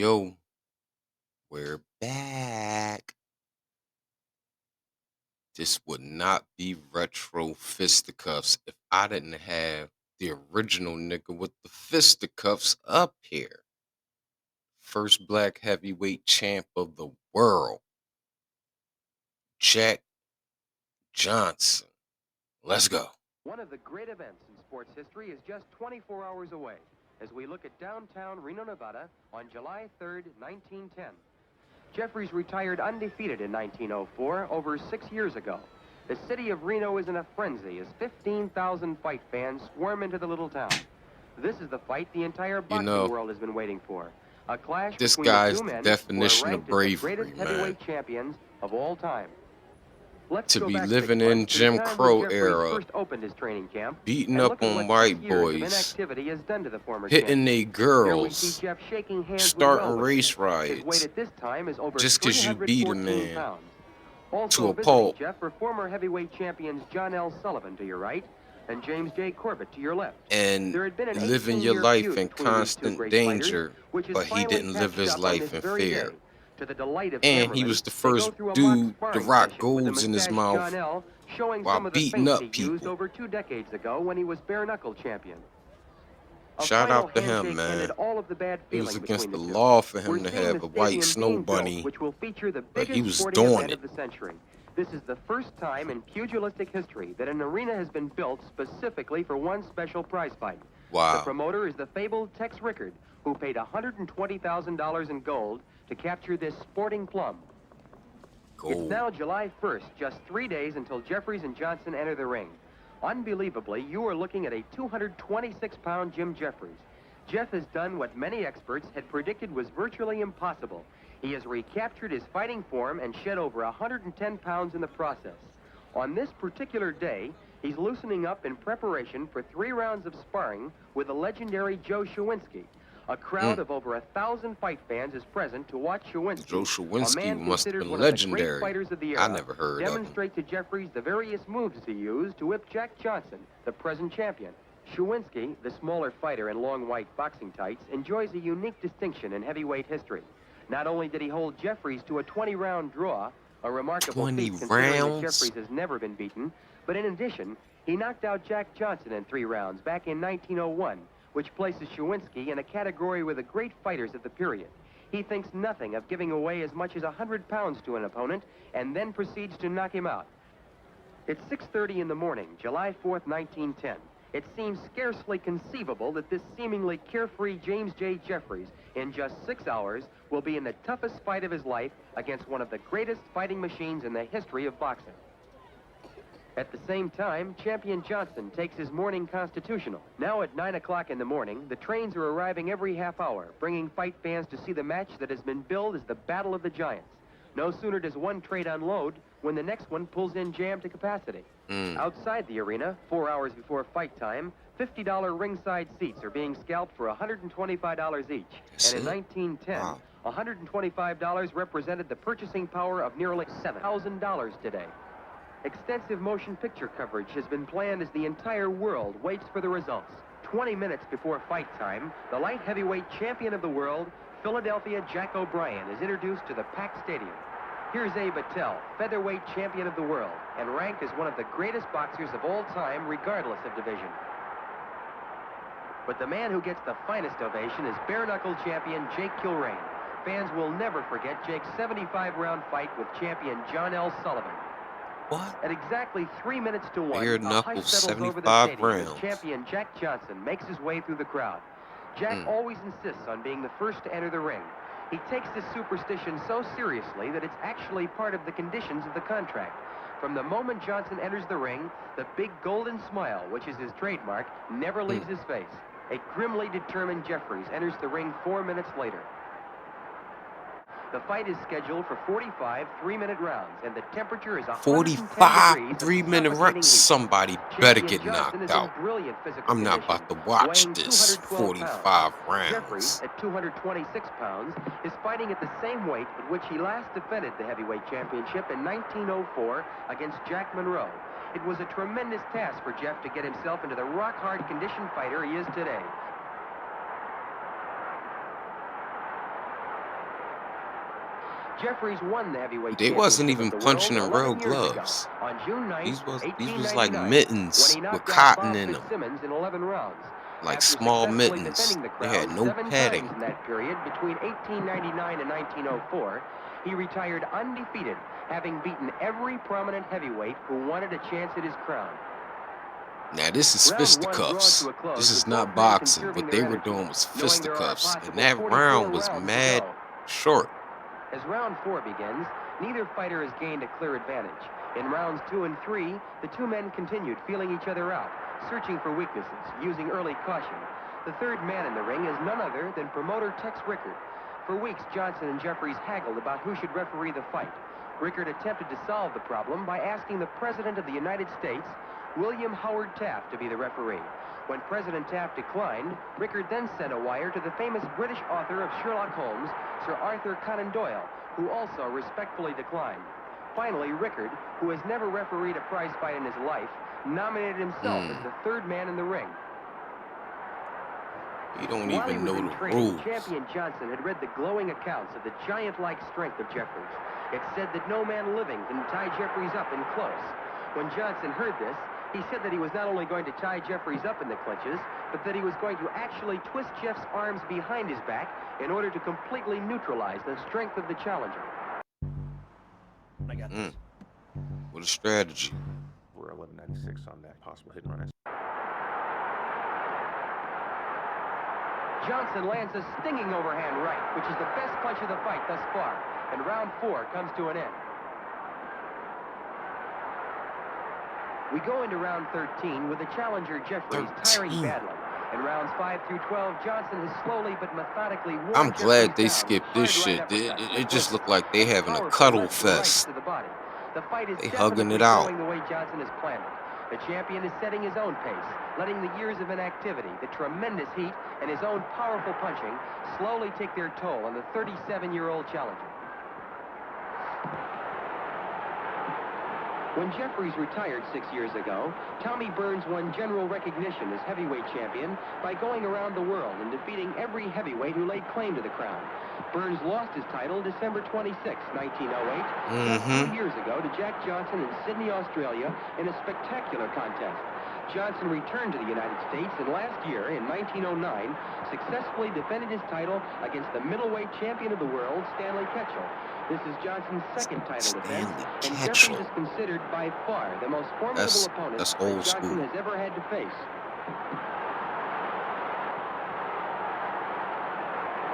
Yo, we're back. This would not be retro fisticuffs if I didn't have the original nigga with the fisticuffs up here. First black heavyweight champ of the world, Jack Johnson. Let's go. One of the great events in sports history is just 24 hours away as we look at downtown Reno, Nevada on July 3rd, 1910. Jeffries retired undefeated in 1904, over 6 years ago. The city of Reno is in a frenzy as 15,000 fight fans swarm into the little town. This is the fight the entire boxing world has been waiting for. A clash This between the guy's two the men who are definition of ranked as the bravery, greatest man. heavyweight champions of all time. Let's To go be back living 6 in months to Jim the time when Crow Jeffries era, first opened his training camp, beating and up look at on what white 6 years of boys, inactivity has done to the former hitting they champion. Here we see girls, Jeff shaking hands starting with race His weight riots, at this time is over just 'cause you beat a 314 man pounds. to Also a visiting pulp. Jeff are former heavyweight champions John L. Sullivan to your right and James J. Corbett to your left. And There had been an living your 18-year life feud in between these two constant great danger, fighters, which is but he finally didn't live patched his up on life this in very fear. day. To the delight of And he cameramen, was the they go first through a mock dude to sparring rock session with the golds in his mustached mouth John L. showing while some of the beating feints up he used people. over 2 decades ago when he was bare-knuckle champion. A Shout final out to him, handshake man. ended all of the bad It was feeling against between the the two. law for We're him to seeing have the a white stadium snow being built, bunny, which will feature the but he biggest was sporting doing event it. of the century. This is the first time in pugilistic history that an arena has been built specifically for one special prize fight. The Wow. promoter is the fabled Tex Rickard, who paid $120,000 in gold to capture this sporting plum. It's Gold. now July 1st, just 3 days until Jeffries and Johnson enter the ring. Unbelievably, you are looking at a 226-pound Jim Jeffries. Jeff has done what many experts had predicted was virtually impossible. He has recaptured his fighting form and shed over 110 pounds in the process. On this particular day, he's loosening up in preparation for 3 rounds of sparring with the legendary Joe Shawinski. A crowd of over 1,000 fight fans is present to watch Shawinski, Joe a Shawinski man must have considered been one of the great legendary. fighters of the I era, never heard of him. demonstrate to Jeffries the various moves he used to whip Jack Johnson, the present champion. Shawinski, the smaller fighter in long white boxing tights, enjoys a unique distinction in heavyweight history. Not only did he hold Jeffries to a 20-round draw, a remarkable 20 feat considering that rounds? Jeffries has never been beaten, but in addition, he knocked out Jack Johnson in 3 rounds back in 1901, which places Shawinski in a category with the great fighters of the period. He thinks nothing of giving away as much as 100 pounds to an opponent and then proceeds to knock him out. It's 6:30 in the morning, July 4th, 1910. It seems scarcely conceivable that this seemingly carefree James J. Jeffries, in just 6 hours, will be in the toughest fight of his life against one of the greatest fighting machines in the history of boxing. At the same time, champion Johnson takes his morning constitutional. Now at 9 o'clock in the morning, the trains are arriving every half hour, bringing fight fans to see the match that has been billed as the Battle of the Giants. No sooner does one train unload when the next one pulls in jam to capacity. Outside the arena, 4 hours before fight time, $50 ringside seats are being scalped for $125 each. That's And in it? 1910, Wow. $125 represented the purchasing power of nearly $7,000 today. Extensive motion picture coverage has been planned as the entire world waits for the results. 20 minutes before fight time, the light heavyweight champion of the world, Philadelphia Jack O'Brien, is introduced to the packed stadium. Here's Abe Attell, featherweight champion of the world, and ranked as one of the greatest boxers of all time, regardless of division. But the man who gets the finest ovation is bare-knuckle champion Jake Kilrain. Fans will never forget Jake's 75-round fight with champion John L. Sullivan. What? At exactly 3 minutes to 1, Bare a knuckle, hush settles over the 75 stadium as rounds. champion Jack Johnson makes his way through the crowd. Jack always insists on being the first to enter the ring. He takes this superstition so seriously that it's actually part of the conditions of the contract. From the moment Johnson enters the ring, the big golden smile, which is his trademark, never leaves his face. A grimly determined Jeffries enters the ring 4 minutes later. The fight is scheduled for 45 3-minute rounds, and the temperature is 110 45 degrees. 3-minute suffocating rounds. heat. Somebody better Champion get Johnson knocked is out. in brilliant physical I'm not condition, about to watch weighing this 212 45 pounds. Jeffries, rounds. at 226 pounds, is fighting at the same weight at which he last defended the heavyweight championship in 1904 against Jack Monroe. It was a tremendous task for Jeff to get himself into the rock-hard conditioned fighter he is today. Jeffries won the heavyweight They wasn't championship of even the world punching in real 11 years ago gloves. on June 9th, These was like 1899, when mittens he with knocked out cotton Bob in them, Fitzsimmons in 11 rounds. like After small successfully mittens. defending the They had crown no 7 times padding. in that period between 1899 and 1904, he retired undefeated, having beaten every prominent heavyweight who wanted a chance at his crown. Now this is Round one draws fisticuffs. to a close This with is both not men boxing. conserving What their they were energy, doing was knowing there are a fisticuffs, and possible that 44 round was rounds to mad go. short. As round 4 begins, neither fighter has gained a clear advantage. In rounds 2 and 3, the two men continued feeling each other out, searching for weaknesses, using early caution. The third man in the ring is none other than promoter Tex Rickard. For weeks, Johnson and Jeffries haggled about who should referee the fight. Rickard attempted to solve the problem by asking the President of the United States, William Howard Taft, to be the referee. When President Taft declined, Rickard then sent a wire to the famous British author of Sherlock Holmes, Sir Arthur Conan Doyle, who also respectfully declined. Finally, Rickard, who has never refereed a prize fight in his life, nominated himself as the third man in the ring. You don't While he even was know in the training, rules. champion Johnson had read the glowing accounts of the giant-like strength of Jeffries. It said that no man living can tie Jeffries up in close. When Johnson heard this, he said that he was not only going to tie Jeffries up in the clinches, but that he was going to actually twist Jeff's arms behind his back in order to completely neutralize the strength of the challenger. I got this. What a strategy. We're 1196 on that possible hit and run. Johnson lands a stinging overhand right, which is the best punch of the fight thus far, and round 4 comes to an end. We go into round 13 with the challenger Jeffries tiring 13. badly. In rounds 5 through 12, Johnson has slowly but methodically worn I'm glad Jeffries they down with skipped this hard right shit. It, uppercuts it, in the it just clinches looked like they and having a powerful cuddle lefts and rights fest. to the body. The fight is They hugging definitely it out. going the way Johnson has planned it. The champion is setting his own pace, letting the years of inactivity, the tremendous heat, and his own powerful punching slowly take their toll on the 37-year-old challenger. When Jeffries retired 6 years ago, Tommy Burns won general recognition as heavyweight champion by going around the world and defeating every heavyweight who laid claim to the crown. Burns lost his title December 26, 1908, just 2 years ago, to Jack Johnson in Sydney, Australia, in a spectacular contest. Johnson returned to the United States, and last year, in 1909, successfully defended his title against the middleweight champion of the world, Stanley Ketchel. This is Johnson's second title defense, and Jeffries is considered by far the most formidable opponent That's that old Johnson school. has ever had to face.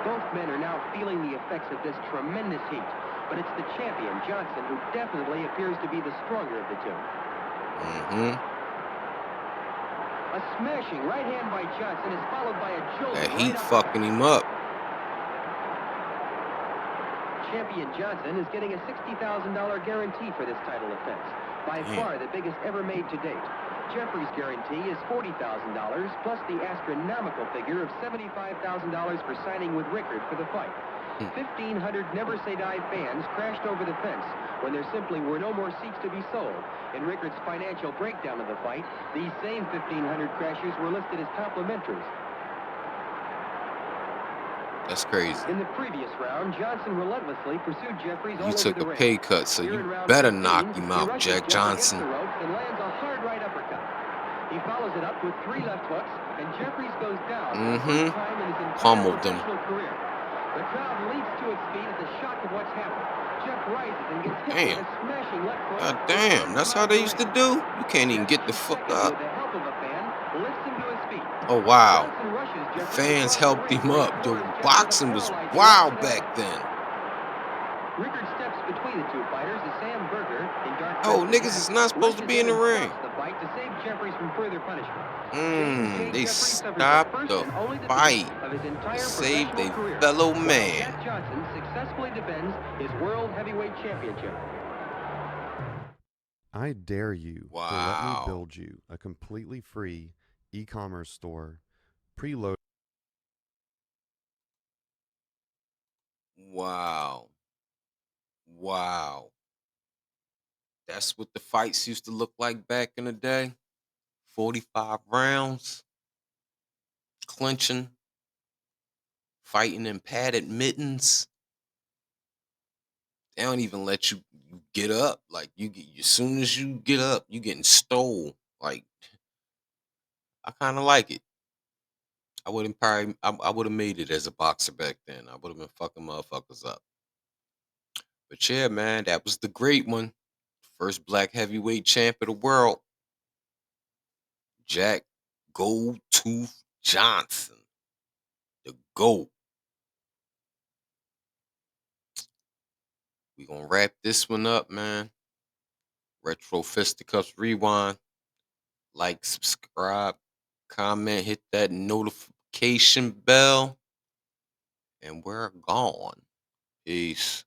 Both men are now feeling the effects of this tremendous heat, but it's the champion, Johnson, who definitely appears to be the stronger of the two. A smashing right hand by Johnson is followed by a jolting That right heat uppercut. fucking him up. Champion Johnson is getting a $60,000 guarantee for this title defense, by far the biggest ever made to date. Jeffries' guarantee is $40,000, plus the astronomical figure of $75,000 for signing with Rickard for the fight. 1,500 Never Say Die fans crashed over the fence when there simply were no more seats to be sold. In Rickard's financial breakdown of the fight, these same 1,500 crashers were listed as complimentaries. That's crazy. In the previous round, Johnson relentlessly pursued Jeffries all You over took the a ring. pay cut, so Here you in round better 15, knock him he out, rushes Jack Jeff against Johnson. the ropes and lands a hard right uppercut. He follows it up with 3 left hooks, and Jeffries goes down for the first time in his entire Pummeled him. professional career. The crowd leaps to its feet at the shock of what's happened. Jeff rises and gets hit Damn. with a smashing left hook. God damn, that's how they used to do? You can't even get the fuck up. With the help of a fan, lifts him to his feet. Oh, wow. Johnson rushes The Jeffries fans across the helped ring him where he up. floors Yo, Jeffries with a boxing was paralyzing wild left back hand. then. Rickard steps between the two fighters as Sam Berger, in dark Oh, crimson niggas hat, is not supposed to rushes be in in the and ring. stops the fight to save Jeffries from further punishment. James J. They Jeffries suffers the stopped first the and only defeat fight of his to entire save professional their career, fellow while man. Jack Johnson successfully defends his World Heavyweight Championship. I dare you to let me Wow. build you a completely free e-commerce store, preloaded. Wow. Wow. That's what the fights used to look like back in the day. 45 rounds, clinching, fighting in padded mittens. They don't even let you get up. Like you get as soon as you get up, you getting stole. Like I kind of like it. I wouldn't probably. I would have made it as a boxer back then. I would have been fucking motherfuckers up. But yeah, man, that was the great one. First black heavyweight champ of the world, Jack Goldtooth Johnson, the GOAT. We gonna wrap this one up, man. Retro Fisticuffs Rewind. Like, subscribe, comment, hit that notification bell, and we're gone. Peace.